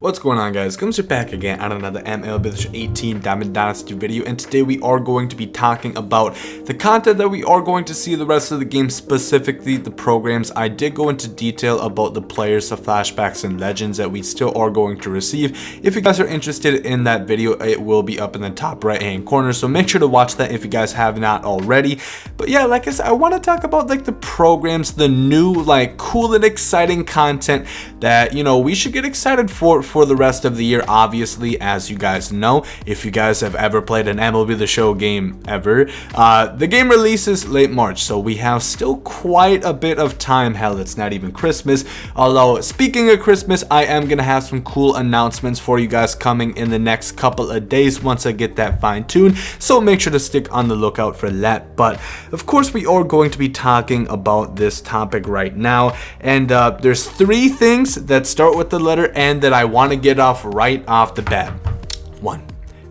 What's going on, guys? Gomes are back again on another MLB The Show 18 Diamond Dynasty video, and today we are going to be talking about the content that we are going to see the rest of the game, specifically the programs. I did go into detail about the players, the flashbacks, and legends that we still are going to receive. If you guys are interested in that video, it will be up in the top right hand corner, so make sure to watch that if you guys have not already. But yeah, like I said, I want to talk about like the programs, the new like cool and exciting content that we should get excited for the rest of the year. Obviously, as you guys know, if you guys have ever played an MLB The Show game ever, the game releases late March, so we have still quite a bit of time. Hell, it's not even Christmas. Although, speaking of Christmas, I am gonna have some cool announcements for you guys coming in the next couple of days once I get that fine-tuned, so make sure to stick on the lookout for that. But of course, we are going to be talking about this topic right now, and there's three things that start with the letter N that I want to get off right off the bat. One,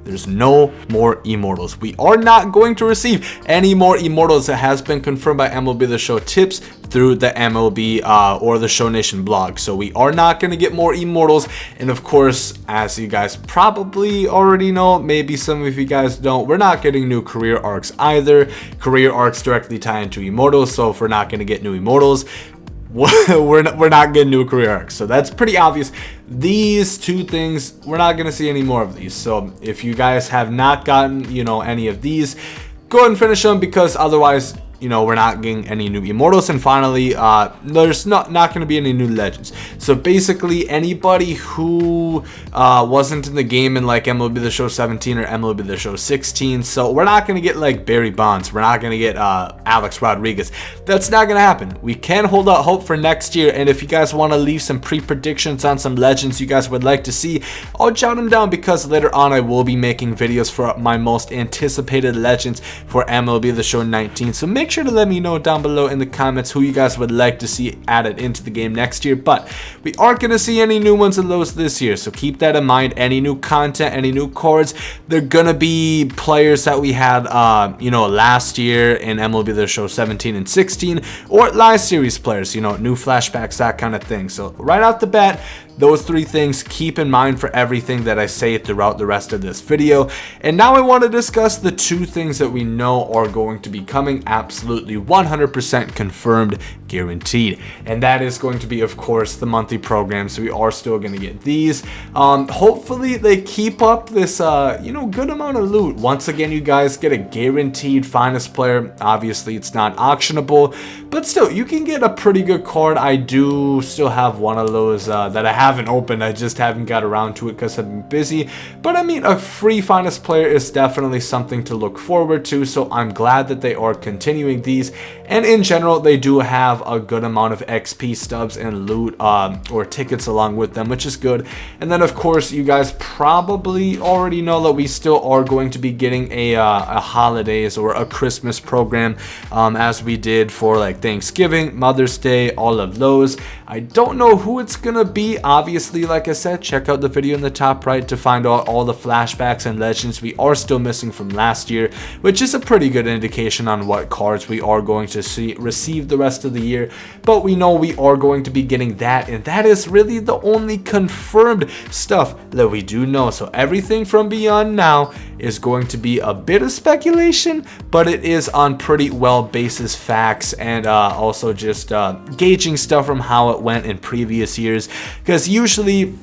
there's no more immortals. We are not going to receive any more immortals. That has been confirmed by MLB The Show tips through the MLB or the Show Nation blog. So we are not going to get more immortals. And of course, as you guys probably already know, maybe some of you guys don't, we're not getting new career arcs either. Career arcs directly tie into immortals. So if we're not going to get new immortals, we're not getting new career arcs. So that's pretty obvious. These two things, we're not going to see any more of these. So if you guys have not gotten any of these, go ahead and finish them, because otherwise we're not getting any new immortals. And finally, there's not going to be any new legends. So basically, anybody who wasn't in the game in like MLB The Show 17 or MLB The Show 16, so we're not going to get like Barry Bonds, we're not going to get Alex Rodriguez. That's not going to happen. We can hold out hope for next year, and if you guys want to leave some pre-predictions on some legends you guys would like to see, I'll jot them down, because later on I will be making videos for my most anticipated legends for MLB The Show 19. So make sure to let me know down below in the comments who you guys would like to see added into the game next year. But we aren't going to see any new ones of those this year, so keep that in mind. Any new content, any new cards, they're going to be players that we had last year in MLB The Show 17 and 16, or live series players, new flashbacks, that kind of thing. So right off the bat, those three things keep in mind for everything that I say throughout the rest of this video. And now I want to discuss the two things that we know are going to be coming, absolutely 100% confirmed, guaranteed. And that is going to be, of course, the monthly programs. So we are still going to get these. Hopefully they keep up this good amount of loot. Once again, you guys get a guaranteed finest player. Obviously it's not auctionable, but still you can get a pretty good card. I do still have one of those that I haven't opened. I just haven't got around to it because I've been busy. But I mean, a free finest player is definitely something to look forward to, so I'm glad that they are continuing these. And in general, they do have a good amount of XP stubs and loot or tickets along with them, which is good. And then of course, you guys probably already know that we still are going to be getting a holidays or a Christmas program, as we did for like Thanksgiving, Mother's Day, all of those. I don't know who it's gonna be. Obviously, like I said, check out the video in the top right to find out all the flashbacks and legends we are still missing from last year, which is a pretty good indication on what cards we are going to receive the rest of the year. But we know we are going to be getting that, and that is really the only confirmed stuff that we do know. So everything from beyond now is going to be a bit of speculation, but it is on pretty well basis facts, and also just gauging stuff from how it went in previous years, because usually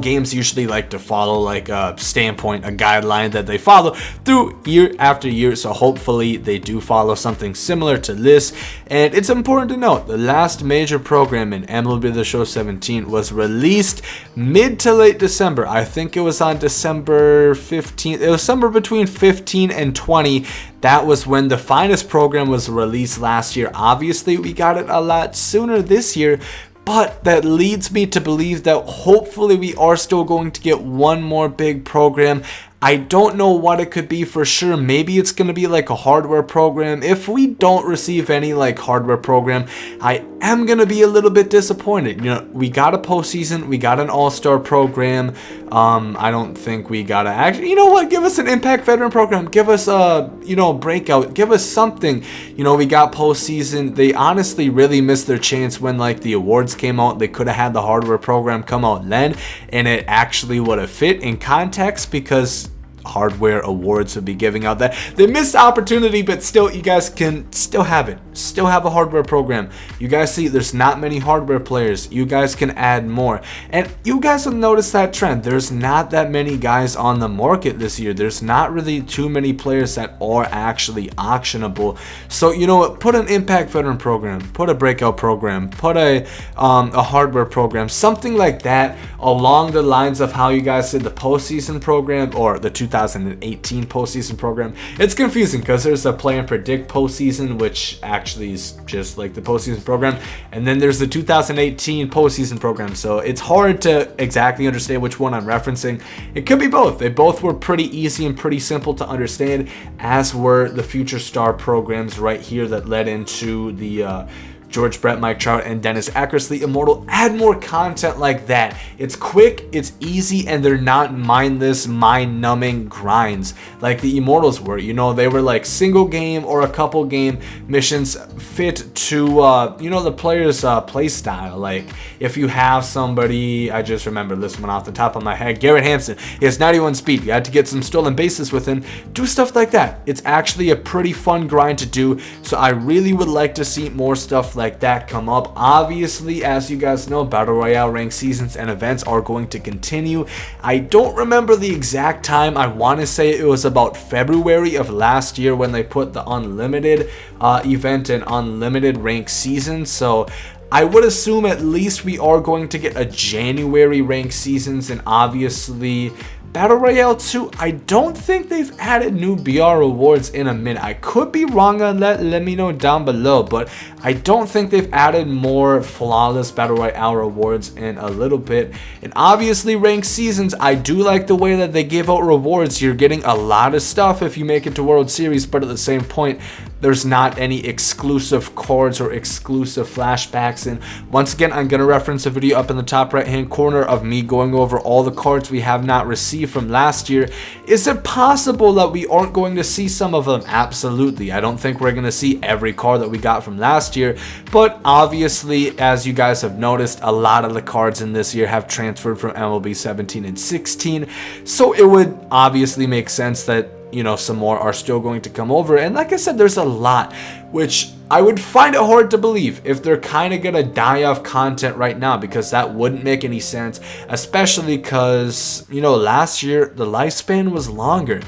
games usually like to follow like a standpoint, a guideline that they follow through year after year. So hopefully they do follow something similar to this. And it's important to note, the last major program in MLB The Show 17 was released mid to late December. I think it was on December 15th. It was somewhere between 15 and 20. That was when the finest program was released last year. Obviously, we got it a lot sooner this year, but that leads me to believe that hopefully we are still going to get one more big program. I don't know what it could be for sure. Maybe it's going to be like a hardware program. If we don't receive any like hardware program, I am going to be a little bit disappointed. You know, we got a postseason, we got an all-star program. I don't think we got to actually, you know what, give us an impact veteran program, give us a, you know, breakout, give us something. You know, we got postseason. They honestly really missed their chance when like the awards came out. They could have had the hardware program come out then, and it actually would have fit in context, because hardware awards would be giving out that. They missed the opportunity, but still, you guys can still have it. Still have a hardware program. You guys see there's not many hardware players. You guys can add more. And you guys will notice that trend. There's not that many guys on the market this year. There's not really too many players that are actually auctionable. So, you know what? Put an impact veteran program. Put a breakout program. Put a hardware program. Something like that along the lines of how you guys did the postseason program or the 2018 postseason program. It's confusing because there's a play and predict postseason, which actually is just like the postseason program, and then there's the 2018 postseason program. So it's hard to exactly understand which one I'm referencing. It could be both. They both were pretty easy and pretty simple to understand, as were the future star programs right here that led into the George Brett, Mike Trout, and Dennis Eckersley Immortal. Add more content like that. It's quick, it's easy, and they're not mindless, mind-numbing grinds like the Immortals were. You know, they were like single game or a couple game missions fit to, you know, the player's play style. Like if you have somebody, I just remember this one off the top of my head, Garrett Hampson. He has 91 speed. You had to get some stolen bases with him. Do stuff like that. It's actually a pretty fun grind to do. So I really would like to see more stuff like that come up. Obviously, as you guys know, Battle Royale ranked seasons and events are going to continue. I don't remember the exact time. I want to say it was about February of last year when they put the unlimited event and unlimited ranked season. So I would assume at least we are going to get a January ranked seasons, and obviously Battle Royale 2, I don't think they've added new BR awards in a minute. I could be wrong on that, let me know down below, but I don't think they've added more flawless Battle Royale rewards in a little bit. And obviously ranked seasons, I do like the way that they give out rewards. You're getting a lot of stuff if you make it to World Series, but at the same point, there's not any exclusive cards or exclusive flashbacks. And once again, I'm going to reference a video up in the top right hand corner of me going over all the cards we have not received from last year. Is it possible that we aren't going to see some of them? Absolutely. I don't think we're going to see every card that we got from last year, but obviously, as you guys have noticed, a lot of the cards in this year have transferred from MLB 17 and 16, so it would obviously make sense that, you know, some more are still going to come over. And like I said, there's a lot, which I would find it hard to believe if they're kind of gonna die off content right now, because that wouldn't make any sense, especially because, you know, last year the lifespan was longer.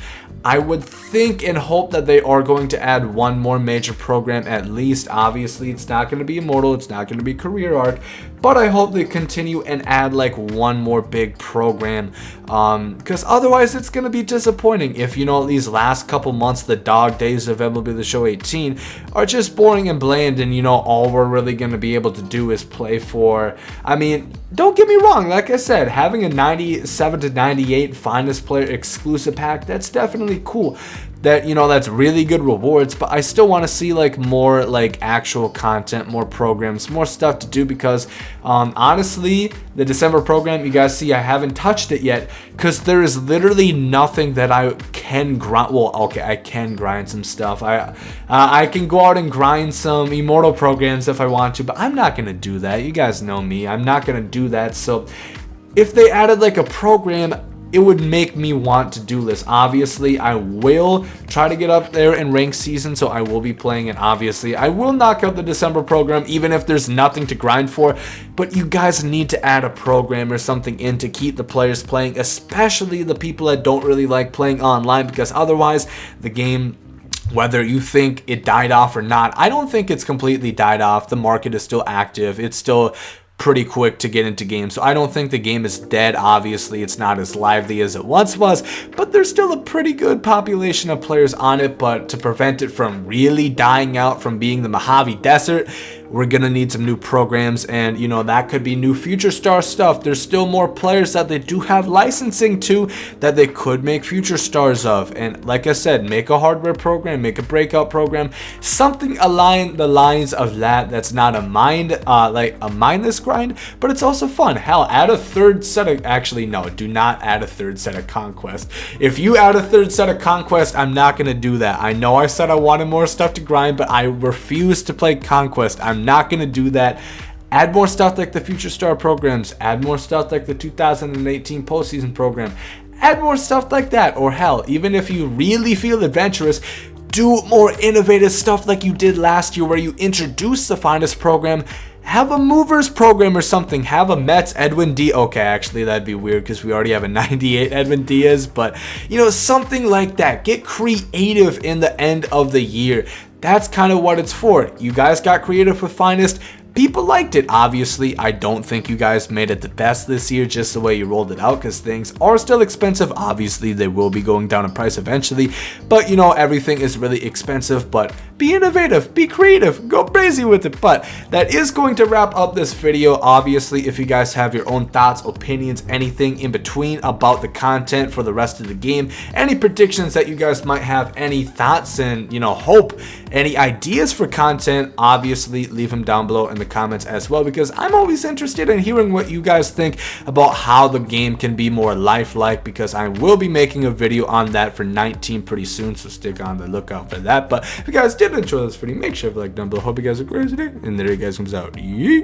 I would think and hope that they are going to add one more major program at least. Obviously, it's not going to be Immortal, it's not going to be Career Arc, but I hope they continue and add like one more big program, because otherwise it's going to be disappointing if, you know, these last couple months, the dog days of MLB The Show 18 are just boring and bland, and, you know, all we're really going to be able to do is play for, I mean, don't get me wrong, like I said, having a 97 to 98 finest player exclusive pack, that's definitely cool. That, you know, that's really good rewards, but I still want to see like more like actual content, more programs, more stuff to do, because honestly, the December program, you guys see I haven't touched it yet because there is literally nothing that I can grind. Well, okay, I can grind some stuff. I can go out and grind some Immortal programs if I want to, but I'm not going to do that. You guys know me. I'm not going to do that. So if they added like a program, it would make me want to do this. Obviously, I will try to get up there in ranked season, so I will be playing it. Obviously, I will knock out the December program, even if there's nothing to grind for, but you guys need to add a program or something in to keep the players playing, especially the people that don't really like playing online, because otherwise, the game, whether you think it died off or not, I don't think it's completely died off. The market is still active. It's still pretty quick to get into games, so I don't think the game is dead. Obviously, it's not as lively as it once was, but there's still a pretty good population of players on it. But to prevent it from really dying out, from being the Mojave Desert, we're gonna need some new programs, and you know, that could be new future star stuff. There's still more players that they do have licensing to that they could make future stars of. And like I said, make a hardware program, make a breakout program, something along the lines of that. That's not a mindless grind, but it's also fun. Hell, add a third set of, actually no, do not add a third set of conquest. If you add a third set of conquest, I'm not gonna do that. I know I said I wanted more stuff to grind, but I refuse to play conquest. I'm not gonna do that. Add more stuff like the future star programs, add more stuff like the 2018 postseason program, add more stuff like that. Or hell, even if you really feel adventurous, do more innovative stuff like you did last year where you introduced the finest program. Have a movers program or something. Have a Mets Edwin Diaz. Okay, actually that'd be weird because we already have a 98 Edwin Diaz, but you know, something like that. Get creative in the end of the year. That's kind of what it's for. You guys got creative with finest. People liked it. Obviously, I don't think you guys made it the best this year just the way you rolled it out, because things are still expensive. Obviously, they will be going down in price eventually, but you know, everything is really expensive. But be innovative, be creative, go crazy with it. But that is going to wrap up this video. Obviously, if you guys have your own thoughts, opinions, anything in between about the content for the rest of the game, any predictions that you guys might have, any thoughts and, you know, hope, any ideas for content, obviously leave them down below in the comments as well, because I'm always interested in hearing what you guys think about how the game can be more lifelike, because I will be making a video on that for 19 pretty soon, so stick on the lookout for that. But if you guys did enjoy this video, make sure to like down below. Hope you guys have a great day, and there you guys comes out. Yeet.